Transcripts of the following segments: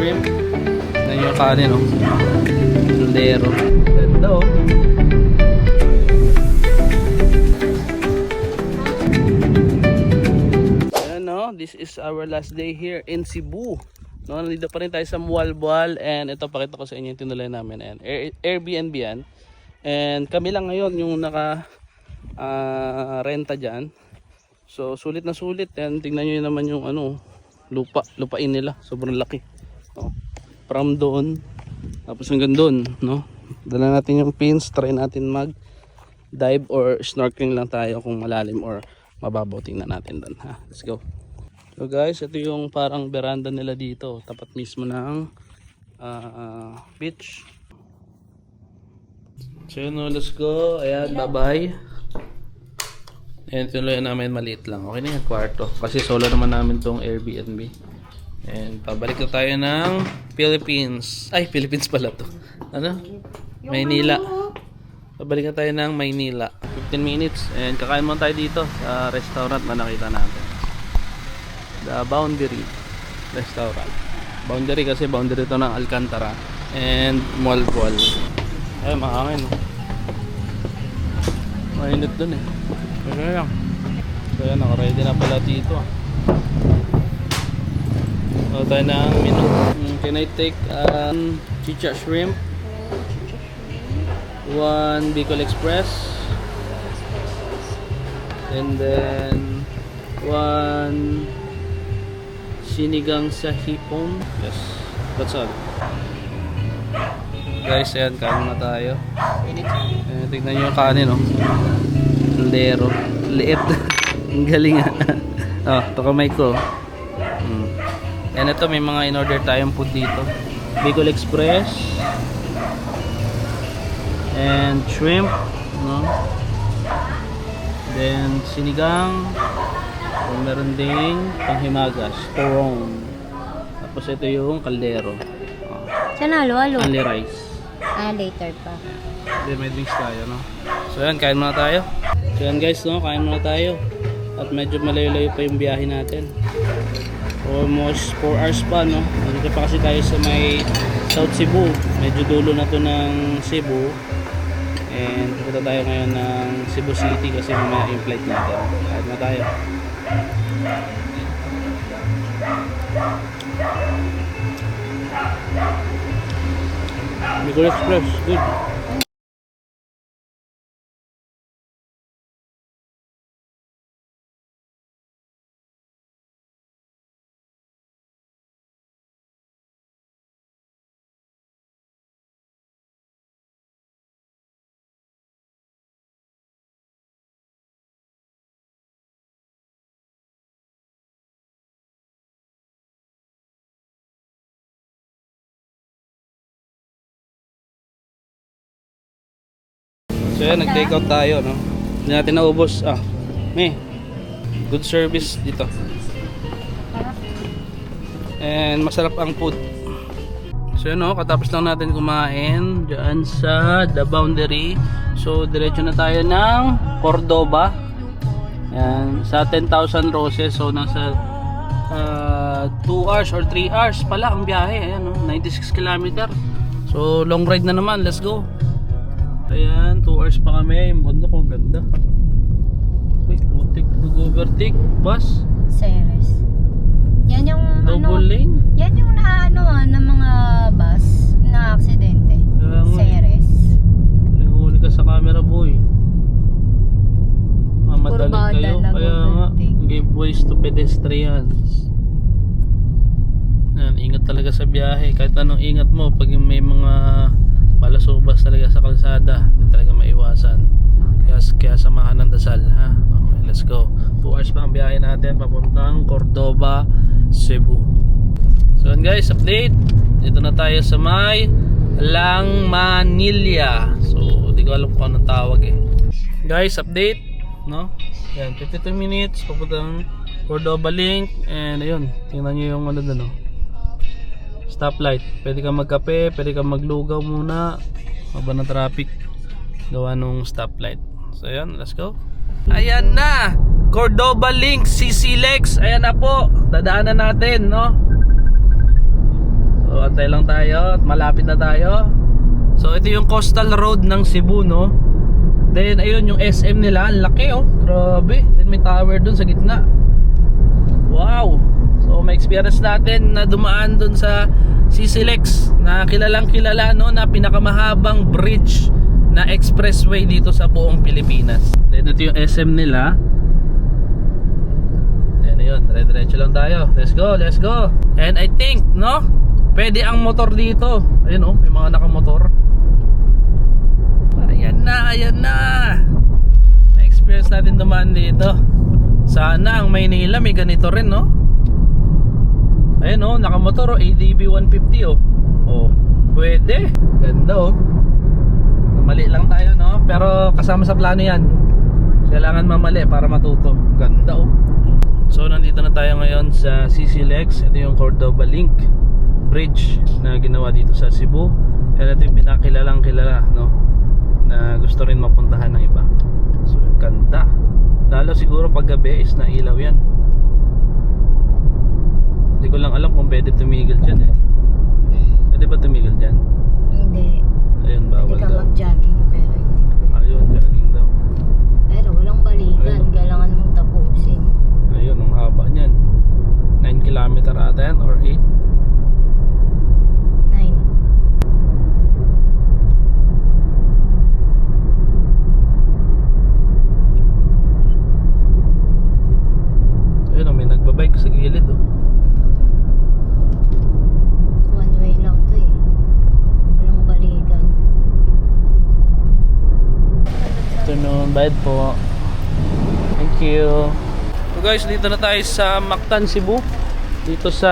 shrimp. Yan yung kanin, no? Caldero. Ganda, oh. Ayan, no? This is our last day here in Cebu. No, nandito pa rin tayo sa Mualboal. And ito, pakita ko sa inyo yung tinulay namin. And Airbnb yan. And kami lang ngayon yung naka renta dyan. So sulit na sulit. And tingnan nyo naman yung ano, lupain nila. Sobrang laki, no? From doon tapos hanggang doon, no? Dala natin yung pins. Try natin mag dive or snorkeling lang tayo kung malalim or mababaw. Tingnan natin doon, ha? Let's go. So guys, ito yung parang veranda nila dito, tapat mismo ng beach. So yun, no, let's go. Ayan, bye bye. Ayan, tinuloy namin, maliit lang. Okay na yung kwarto kasi solo naman namin tong Airbnb. And pabalik na tayo ng Philippines. Ay, Philippines pala to. Ano? Maynila. Pabalik na tayo ng Maynila. 15 minutes. And kakain muna tayo dito sa restaurant na nakita natin. The Boundary Restaurant. Boundary kasi boundary to ng Alcantara and Mualboal. Ay, mahangin, no? Mainit dun, eh. Kaya lang. Kaya naka-ready na pala dito, ah. So tayo ng menu. Can I take chicha shrimp, 1 Bicol Express, and then 1 sinigang sa hipon. Yes, that's all. Guys, ayan, kain na tayo. Tignan nyo yung kanin, no? Caldero. Liit. Ang galing, ha? Oh, ito kamay ko. And ito, may mga in-order tayong food dito. Bicol Express. And shrimp, no? Then, sinigang. So, meron ding panghimagas, porong. Tapos ito yung kaldero. Saan halo-halo? Only rice. Later pa. Then may drinks tayo, no? So yan, kain muna tayo. So yan guys, no? Kain muna tayo. At medyo malayo-layo pa yung biyahe natin. Almost 4 hours pa, no? Nandito pa kasi tayo sa may South Cebu. Medyo dulo na to ng Cebu. And pupunta tayo ngayon ng Cebu City kasi mamaya yung flight natin. Kain muna tayo. Bicol Express, good. So yan, nag-take out tayo, no? Hindi natin naubos. May good service dito. And masarap ang food. So yun, no? Katapos lang natin kumain dyan sa The Boundary. So diretso na tayo ng Cordoba. Yan, sa 10,000 Roses. So nasa 2 hours or 3 hours pala ang biyahe. Ayan, no? 96 km. So long ride na naman. Let's go. Ayan, 2 hours pa kami. Yung bundok, ang ganda. Wait, nag-overtake bus. Ceres. Yan yung Double lane. Yan yung ng mga bus na aksidente. Ceres. Huli ka sa camera, boy. Mamadali Kurbada kayo. Kaya nga, give ways to pedestrians. Yan, ingat talaga sa biyahe. Kahit anong ingat mo, pag may mga palasubas talaga sa kalsada, hindi talaga maiwasan. Kaya samahan ng dasal, ha? Okay, let's go. 2 hours pa ang biyahe natin papuntang Cordoba, Cebu. So yun guys, update. Dito na tayo sa may Langmanilla. So di ko alam kung anong tawag, eh. Guys, update, no? Yan, 52 minutes papuntang Cordoba Link. And ayun, tingnan nyo yung ano doon, no? Stoplight. Pwede kang magkape, pwede kang maglugaw muna. Haba ng traffic. Gawa nung stoplight. So ayan, let's go. Ayan na, Cordoba Link, CC Lex. Ayan na po, dadaanan natin, no? So So antay lang tayo at malapit na tayo. So ito yung coastal road ng Cebu, no? Then ayun yung SM nila, ang laki oh. Grabe. Then may tower dun sa gitna. Wow. So may experience natin na dumaan dun sa CCLEX na kilalang kilala, no, na pinakamahabang bridge na expressway dito sa buong Pilipinas. Then ito yung SM nila. Then ayun, dire-diretso lang tayo. Let's go, let's go. And I think, no, pwede ang motor dito. Ayun oh, may mga nakamotor. Ayan na, ayan na. Na-experience natin dumaan dito. Sana ang Maynila may ganito rin, no? Ayun oh, nakamotor oh, ADB 150 oh. Oh, pwede. Ganda oh. Mali lang tayo, no? Pero kasama sa plano yan. Kailangan mamali para matuto. Ganda oh. So nandito na tayo ngayon sa CCLEX. Ito yung Cordova Link Bridge na ginawa dito sa Cebu. And ito yung pinakilalang kilala, no, na gusto rin mapuntahan ng iba. So ganda. Lalo siguro pag gabi is na ilaw yan. Hindi ko lang alam kung pwede tumigil dyan eh. Pwede ba tumigil dyan? Hindi. Ayun, bawal Pwede ka daw. mag-jogging pero hindi pwede. Ayun, jogging daw. Pero walang balikan. Ayun. Kailangan mong tapusin. Ayun, ang haba niyan. 9 kilometer ata yan or 8. 9. Ayun, may nagbabike sa gilid oh. One way lang to eh. Walang balikan. Afternoon, bayad po. Thank you. So guys, dito na tayo sa Mactan, Cebu. Dito sa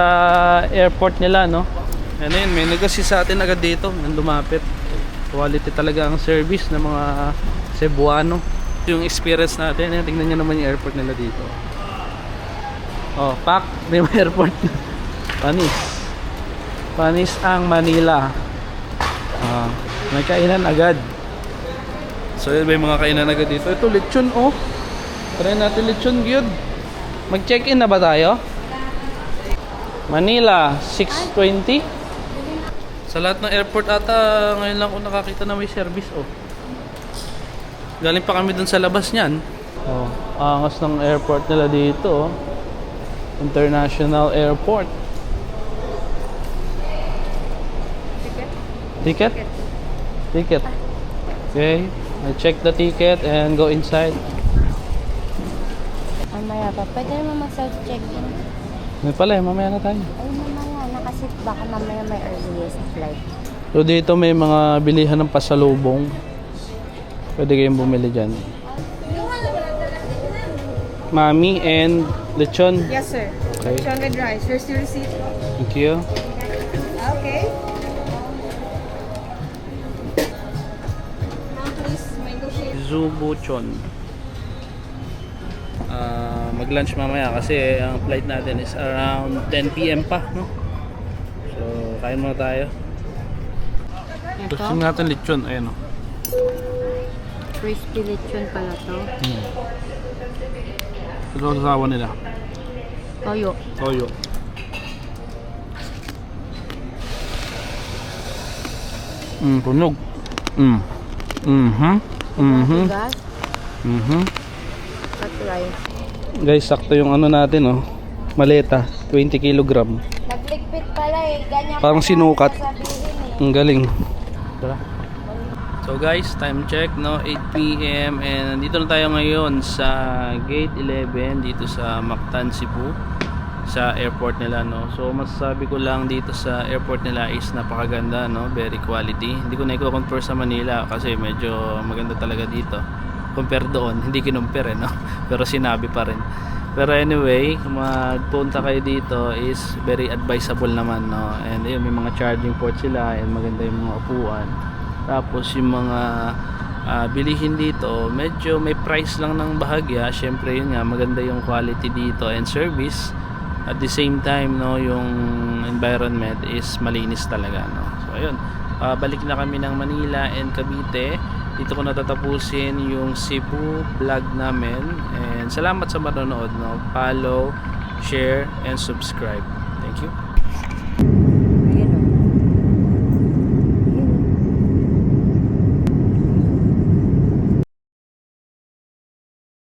airport nila, no. Ano yun, may nag-assist sa atin agad dito nang lumapit. Quality talaga ang service ng mga Cebuano. Yung experience natin, tingnan nyo naman yung airport nila dito. Oh, pak, may airport. Panis. Panis ang Manila. May kainan agad. So yun, may mga kainan agad dito. Ito, lechon oh. Try natin lechon, good. Mag-check-in na ba tayo? Manila, 6:20. Sa lahat ng airport ata, ngayon lang ako nakakita na may service oh. Galing pa kami dun sa labas niyan. Oh, angas ng airport nila dito oh. International Airport. Ticket? Ticket. Okay, I check the ticket and go inside. Mamaya pa. Pwede naman mag-self-check-in. May pala, mamaya na tayo. Ay, mamaya. Nakasit baka mamaya may earliest flight. So dito may mga bilihan ng pasalubong. Pwede kayong bumili dyan. Mami and lechon. Yes, sir. Okay. Lechon with rice. Here's your receipt. Thank you. Okay. Now, please, mango shake. Zubuchon. Mag-lunch mamaya kasi ang flight natin is around 10 PM pa, no? So, kain muna tayo. Gusto natin lechon, ayun oh. Crispy lechon pala to. Ito ang sasawa nila. Toyo. Toyo. Tunog. Gas. At rice. Guys, sakto yung ano natin oh. Maleta, 20 kilogram. Nagligpit pala eh. Ganyan Parang pala sinukat. sasabihin eh. Ang galing. Tara. So guys, time check, no, 8 PM and nandito na tayo ngayon sa Gate 11 dito sa Mactan, Cebu, sa airport nila, no. So masasabi ko lang dito sa airport nila is napakaganda, no, very quality. Hindi ko na i-compare sa Manila kasi medyo maganda talaga dito. Compare doon, hindi kinumpare, no. Pero sinabi pa rin. Pero anyway, kung magpunta kayo dito is very advisable naman, no. And ayun, may mga charging port sila and maganda yung mga upuan. Tapos yung mga bilihin dito, medyo may price lang ng bahagya. Syempre yun nga, maganda yung quality dito and service. At the same time, no, yung environment is malinis talaga, no. So ayun, balik na kami ng Manila and Cavite. Dito ko natatapusin yung Cebu vlog namin. And salamat sa manonood, no. Follow, share, and subscribe. Thank you.